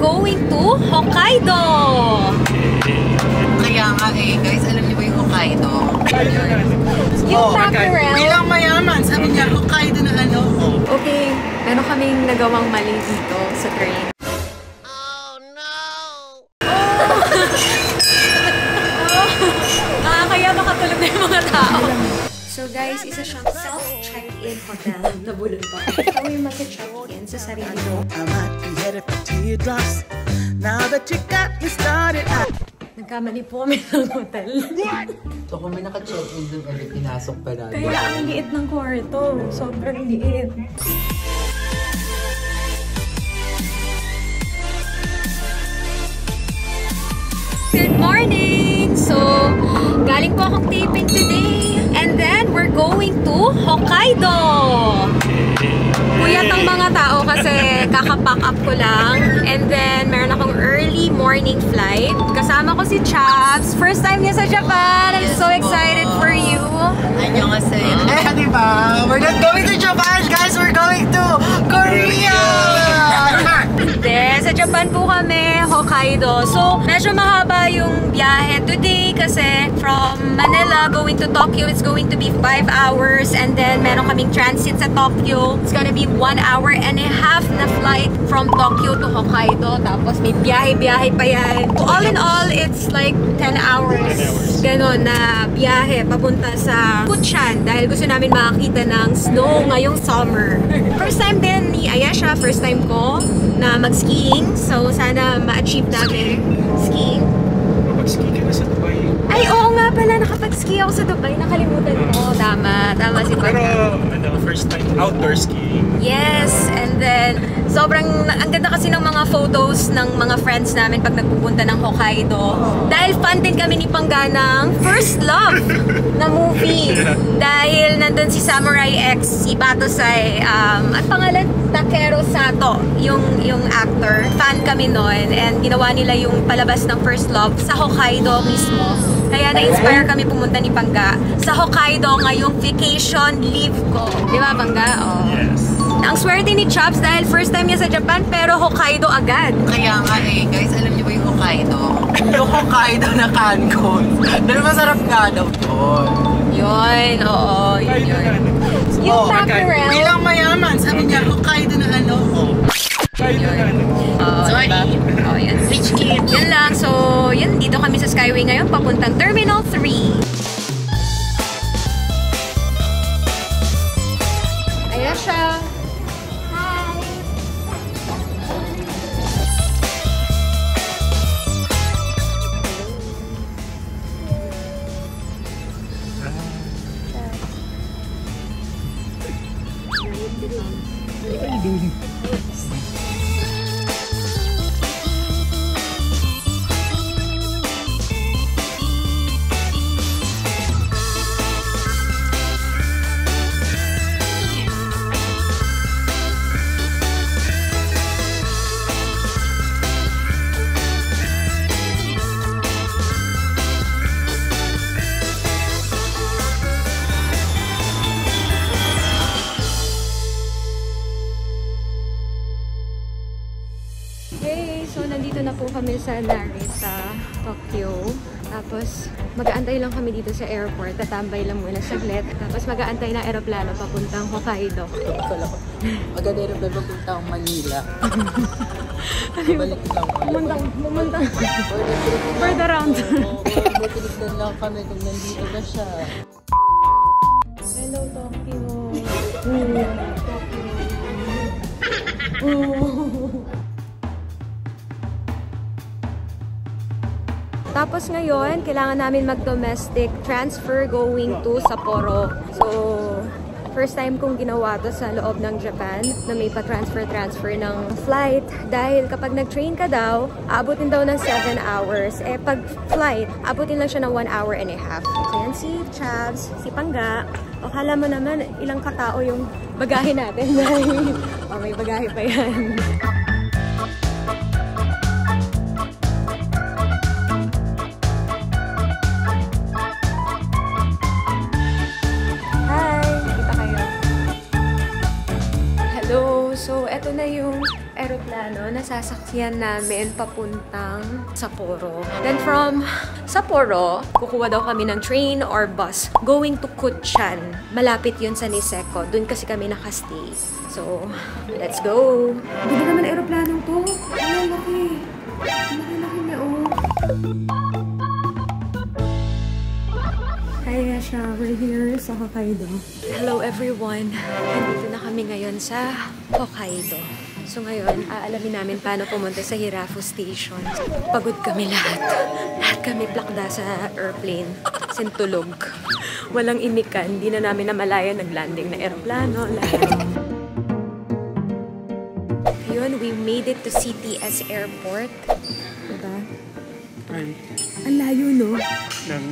going to Hokkaido! Kaya nga guys, alam niyo ba yung Hokkaido? Yung mackerel. Bilang mayaman, sabi niya Hokkaido na ano. Okay, meron kaming nagawang mali dito sa train. Kaya makatulog na yung mga tao. So guys, isa siyang self-check-in hotel. Nabulol pa. Ikaw yung mag-check-in sa sarili mo. I might be headed for teardrops. Now that you got me started. Nagkamali po kami ng hotel. So kung may naka-check-in dun, pinasok pa natin. Kaya ang liit ng kwarto. Sobrang liit. Good morning! So, galing po akong taping today. And then, we're going to Hokkaido! Puyat ang mga tao kasi kaka-pack up ko lang. And then, meron akong early morning flight. Kasama ko si Chaps. First time niya sa Japan. I'm so excited for you. Annyeonghaseyo. Diba? We're not going to Japan, guys! We're going to Korea! Sa Japan po kami, Hokkaido. So, medyo mahaba yung biyahe today kasi from Manila going to Tokyo, it's going to be 5 hours. And then, meron kaming transit sa Tokyo. It's gonna be 1 hour and a half na flight from Tokyo to Hokkaido. Tapos, may biyahe-biyahe pa yan. So, all in all, it's like 10 hours. Ganon na biyahe papunta sa Kuchan dahil gusto namin makakita ng snow ngayong summer. First time din ni Ayesha, first time ko na mag-skiing. So, sana ma-achieve namin skiing. Mag-ski ka na sa Dubai. Ay, oo nga pala. Nakapag-ski ako sa Dubai. Nakalimutan ko. Tama si Pagka. Pero, first time outdoor skiing. Yes. And then, ang ganda kasi ng mga photos ng mga friends namin pag nagpupunta ng Hokkaido. Dahil fan din kami ni Pangga ng First Love na movie. Dahil nandun si Samurai X, si Batosai, at pangalan, Takeru Sato, yung actor. Fan kami nun. And ginawa nila yung palabas ng First Love sa Hokkaido mismo. Kaya na-inspire kami pumunta ni Pangga sa Hokkaido ngayong vacation leave ko. Di ba, Pangga? Oh. Yes. Ang swerte ni Chops dahil first time niya sa Japan pero Hokkaido agad. Kaya nga guys, alam niyo ba yung Hokkaido? Yung Hokkaido na Cancun. Dahil masarap nga daw doon. Yun, oo, yun. Yung mackerel. Bilang mayaman, sabi niya Hokkaido na ano. Sorry. Oh, yan. Rich kid. Yun lang. So, yun. Dito kami sa Skyway ngayon. Papuntang Terminal 3. Ayan siya. Hi! What are you doing? Hey! So, nandito na po kami sa Narita, Tokyo. Tapos, mag-aantay lang kami dito sa airport. Tatambay lang muna saglit. Tapos, mag-aantay na aeroplano papuntang Hokkaido. Akala ko, mag-aeroplano papuntang Manila. Balik lang. Mumuntang. Further round. Matiligdan lang kami kung nandito na siya. Hello, Tokyo. Tapos ngayon, kailangan namin mag-domestic transfer going to Sapporo. So, first time kong ginawa to sa loob ng Japan na may pa-transfer ng flight. Dahil kapag nag-train ka daw, aabutin daw ng 7 hours. Eh, pag flight, aabutin lang siya ng 1 hour and a half. So, yan si Chavs, si Pangga. Akala mo naman, ilang katao yung bagahe natin. Oh, may bagahe pa yan. So, eto na yung aeroplano. eroplano na sasakyan namin papuntang Sapporo. Then from Sapporo, kukuha daw kami ng train or bus going to Kuchan. Malapit yun sa Niseko. Doon kasi kami nakastay. So, let's go! Hindi naman eroplanong to. Ang laki. Laki niya, oh. Hi, Asha. We're here sa Hokkaido. Hello, everyone. Nandito na kami ngayon sa Hokkaido. So ngayon, aalamin namin paano pumunta sa Hirafu Station. Pagod kami lahat. Lahat kami plakda sa airplane. Sintulog. Walang imikan. Hindi na namin namalayan naglanding na eroplano. Lahat. Yun, we made it to CTS Airport. Diba? Ay, Ang layo, no? ng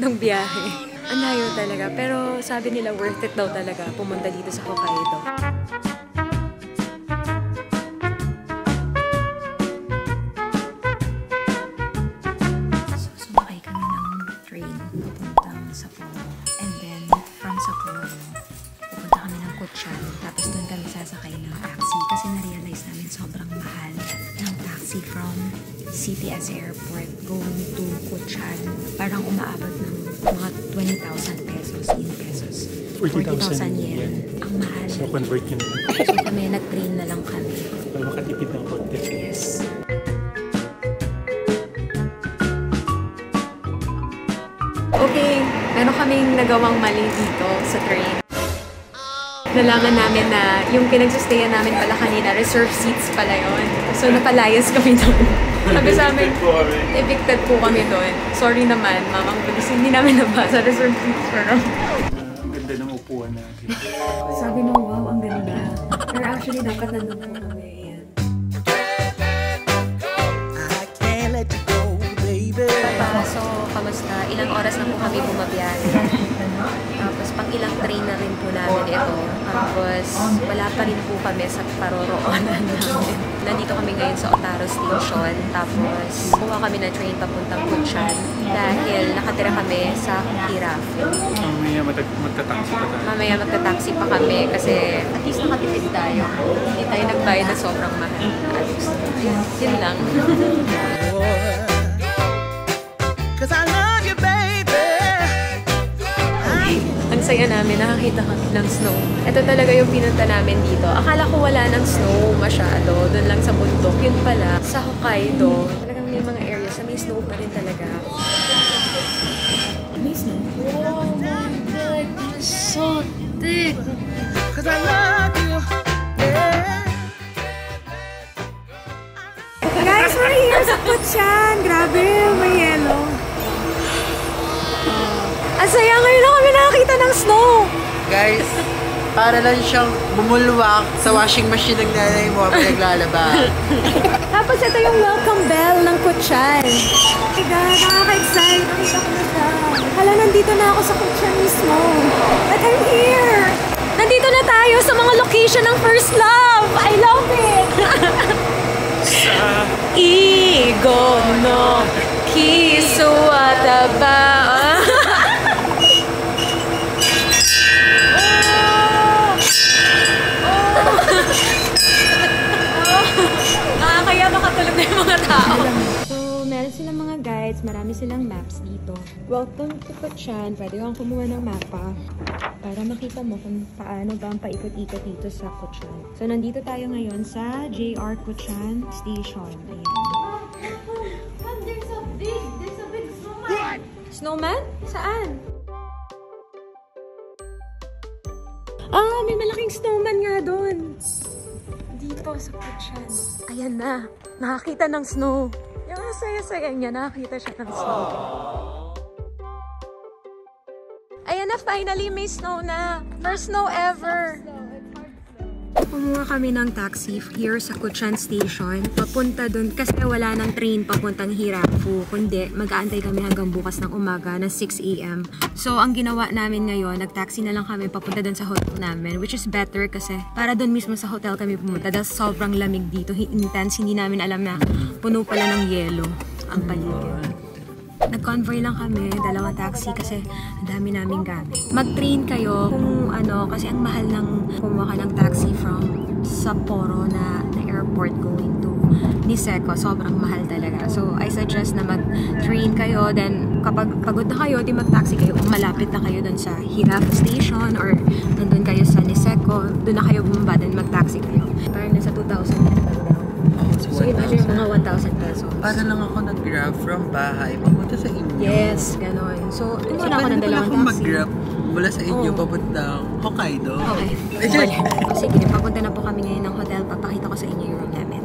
ng biyahe. Ang layo talaga. Pero sabi nila worth it daw talaga pumunta dito sa Hokkaido. So, sumakay kami ng train papuntang Sapporo. And then, from Sapporo, pupunta kami ng Kuchan. Tapos doon kami sasakay ng taxi. Kasi na-realize namin sobrang mahal ng taxi from CTS Airport going to Kuchan. Parang umaabot ng mga 20,000 pesos in pesos. 40,000 yen. Ang mahal. So, convert yun. So kami, nag-train na lang kami. Para makatipid ng konti. Yes. Okay, meron kaming nagawang mali dito sa train. Nalaman namin na yung pinagsustayan namin pala kanina, reserve seats pala yun. So napalayas kami doon. Sabi sa amin, evicted po kami doon. Sorry naman, mamang pulis, hindi namin nabasa reserve seats pero... Ang ganda ng upuan natin. Sabi mo, wow, ang ganda. Pero actually, dapat nandun po kami. Ayan. I can't let you go, baby. So, kamusta? Ilang oras na po kami bumabiyahe. Tapos, pang ilang train na rin po namin ito. Tapos, wala pa rin po kami sa paroroonan namin. Nandito kami ngayon sa Otaro Station. Tapos, kuha kami ng train papuntang Kuchan. Dahil nakatira kami sa Hirafu. Mamaya magta-taxi pa tayo. Mamaya magta-taxi pa kami kasi at least nakatipid tayo. Hindi tayo nagbayad na sobrang mahal. At yun lang. Cause I love you, baby. Ang saya namin, nakakita kami ng snow. Ito talaga yung pinunta namin dito. Akala ko wala ng snow masyado, doon lang sa bundok. Yun pala, sa Hokkaido, talagang may mga areas na may snow pa rin talaga. May snow? Oh my God, it's so thick! Cause I love you. Yeah. Guys, we're here sa Kuchan! Grabe, may yelo. Ang saya, ngayon lang kami nakakita ng snow! Guys, para lang siyang bumulwak sa washing machine ng nanay mo habang naglalaba. Tapos ito yung welcome bell ng Kuchan. Oh my God, nakaka-excite. Nakita ko na siya. Hala, nandito na ako sa Kuchan mismo. But I'm here! Nandito na tayo sa mga location ng First Love! I love it! Igo no kisu ataba. Kaya makatulog na yung mga tao. So, meron silang mga guides, marami silang maps dito. Welcome to Kuchan. Pwede kang kumuha ng mapa para makita mo kung paano ba ang paikot-ikot dito sa Kuchan. So, nandito tayo ngayon sa JR Kuchan Station. Ayan. There's a big snowman. Snowman? Saan? Ah, may malaking snowman nga doon. Dito sa Kuchan. Ayan na. Nakakita ng snow. Yung saya-saya niya, nakakita siya ng snow. Ayan na, finally may snow na. First snow ever. Kumuha kami ng taxi here sa Kuchan Station. Papunta dun kasi wala ng train papuntang Hirafu. Kundi mag-aantay kami hanggang bukas ng umaga na 6 AM. So ang ginawa namin ngayon, nag-taxi na lang kami papunta dun sa hotel namin. Which is better kasi para dun mismo sa hotel kami pumunta. Dahil sobrang lamig dito. Intense. Hindi namin alam na puno pala ng yelo ang paligid. Nag-convoy lang kami, dalawang taxi kasi ang dami naming gamit. Mag-train kayo kung ano, kasi ang mahal ng kumuha ka ng taxi from Sapporo na airport going to Niseko. Sobrang mahal talaga. So, I suggest na mag-train kayo. Then, kapag pagod na kayo, di mag-taxi kayo. Kung malapit na kayo dun sa Hirata Station or nandun kayo sa Niseko, dun na kayo bumaba, then mag-taxi kayo. Parang nasa 2,000 daw. So, imagine mga 1,000 pesos. Para lang ako nag-grab from bahay, papunta sa inyo. Yes, ganon. So, tingnan ako ng dalawang taxi. taxi. Mag-grab mula sa inyo, papuntang Hokkaido. Okay. Sige, papunta na po kami ngayon ng hotel. Papakita ko sa inyo yung room namin.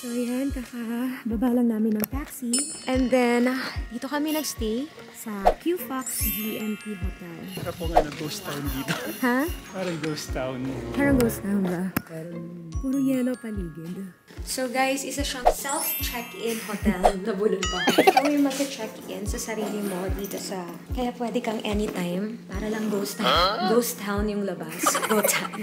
So, yan. Kakababa lang namin ng taxi. And then, dito kami nagstay sa Q-Fox GMT Hotel. Para po nga ghost town dito. Ha? Parang ghost town. Parang ghost town ba? Puro yellow paligid. So guys, isa siyang self-check-in hotel. Nabulol pa. Ikaw yung mag-check-in sa sarili mo dito sa... Kaya pwede kang anytime. Para lang ghost town. Ghost town yung labas.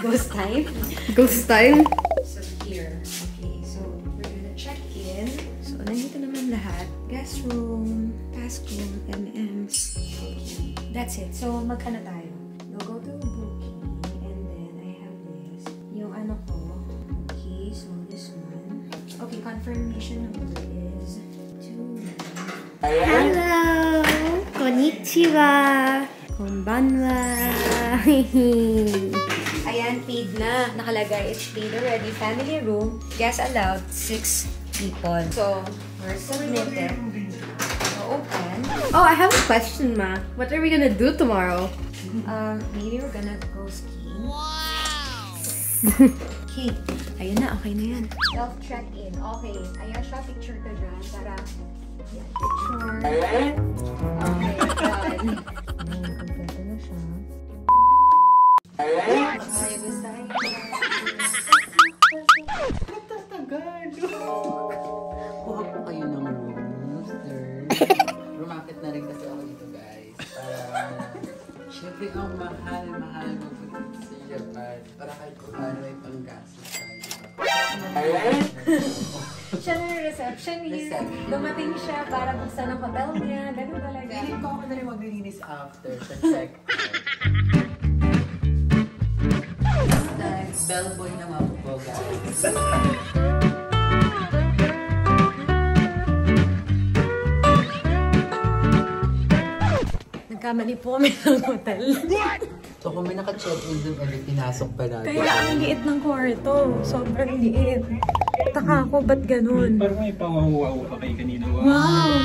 Ghost time? Ghost time? So here. Okay, so we're gonna check in. So nandito naman lahat. Guest room, passcode, MMs. Okay. That's it. So magkano tayo? We'll go to booking. And then I have this. Yung ano ko. Okay, so this one. Okay, confirmation number is 2. Hello! Konnichiwa! Konbanwa! Ayan, paid na. Nakalagay, it's paid already. Family room, guests allowed, 6 people. So, we're submitted. So, open. Oh, I have a question, Ma. What are we gonna do tomorrow? Maybe we're gonna go skiing. Wow! Okay. Ayun na, okay na yan. Self-check-in. Okay. Ayan siya, picture ka dyan para... Yan, picture. Okay, done. Ayan, kompleto na siya. Ay, gusto rin. Kuha po kayo ng room, sir. Rumakit na rin kasi ako dito, guys. Para, syempre, ang mahal-mahal mabuti sa Japan. Para kahit kung paano may panggastos tayo. Siya na yung reception here. Dumating siya para buksan ang hotel niya. Ganun talaga. Feeling ko ako na rin maglilinis after sa check. Bellboy naman po, guys. Nagkamali po kami ng hotel. So kung may naka-check-in dun ulit, pinasok pa natin. Kaya ang liit ng kwarto. Sobrang liit. Taka ako, ba't ganun? Parang may pawawaw pa kayo kanina. Wow!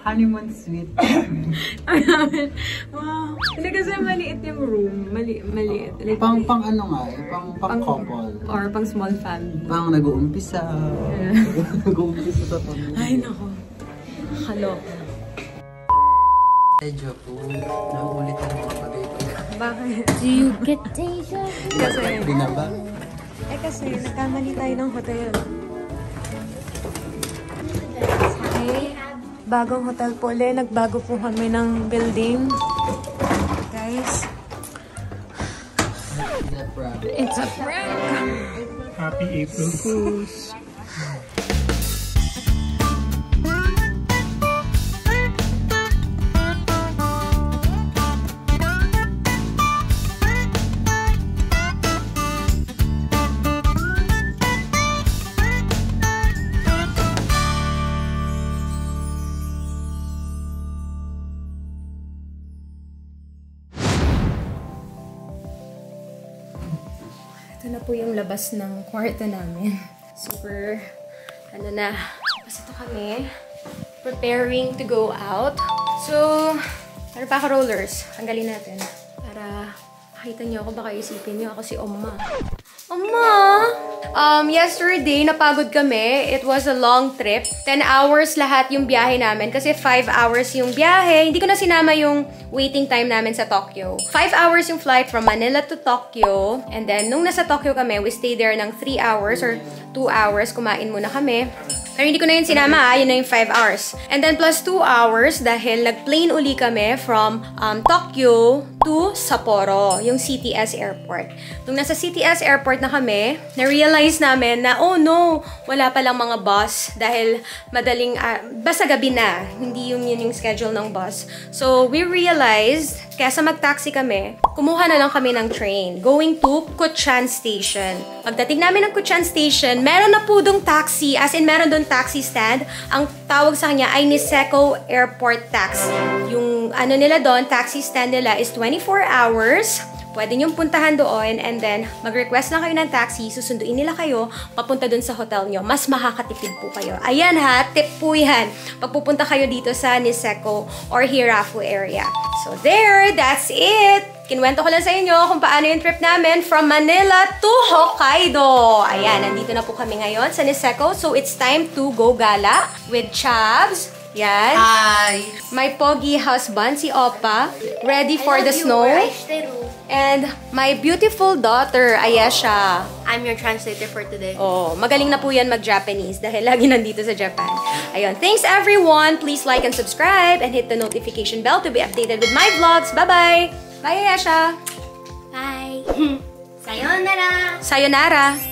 Honeymoon suite. Wow! Hindi kasi maliit yung room. Maliit. Like, pang ano nga eh, pang couple. Or pang small family. Pang nag-uumpisa. Nag-uumpisa sa pamilya. Ay, nako. Kaloka. Medyo po, naulit na mga bagay ko. Bakit? Do you get deja? Kasi, Binaba. kasi nagkamali tayo ng hotel. Okay. Bagong hotel po ulit. Nagbago po kami ng building. Guys. It's a prank. Happy April Fools! Ito na po yung labas ng kwarto namin. Super, ano na, pasito kami. Preparing to go out. So, para pa ako rollers. Tanggalin natin. Para makita niyo ako, baka isipin niyo ako si Oma. Oma! Yesterday, napagod kami. It was a long trip. 10 hours lahat yung biyahe namin. Kasi 5 hours yung biyahe. Hindi ko na sinama yung waiting time namin sa Tokyo. 5 hours yung flight from Manila to Tokyo. And then, nung nasa Tokyo kami, we stayed there ng 3 hours or 2 hours. Kumain muna kami. Pero hindi ko na yun sinama, yun na yung 5 hours. And then plus 2 hours dahil nag-plane uli kami from Tokyo to Sapporo, yung CTS Airport. Nung nasa CTS Airport na kami, na-realize namin na, oh no, wala palang mga bus dahil madaling, basta gabi na, hindi yun yung schedule ng bus. So, we realized, kaysa mag-taxi kami, kumuha na lang kami ng train, going to Kuchan Station. Pagdating namin ng Kuchan Station, meron na po dong taxi, as in meron dong taxi stand. Ang tawag sa kanya ay Niseko Airport Taxi. Yung ano nila doon, taxi stand nila is 24 hours. Pwede niyong puntahan doon and then mag-request lang kayo ng taxi, susunduin nila kayo papunta doon sa hotel nyo. Mas makakatipid po kayo. Ayan ha, tip po yan. Pagpupunta kayo dito sa Niseko or Hirafu area. So there, that's it. Kinwento ko lang sa inyo kung paano yung trip namin from Manila to Hokkaido. Ayan, nandito na po kami ngayon sa Niseko. So it's time to go gala with Chavs. Yan. Hi! My pogi husband, si Oppa, ready for the snow. And my beautiful daughter, Ayesha. I'm your translator for today. Oh, magaling na po yan mag-Japanese dahil lagi nandito sa Japan. Ayun. Thanks everyone. Please like and subscribe and hit the notification bell to be updated with my vlogs. Bye-bye! Bye, Ayesha! Bye. Sayonara. Sayonara!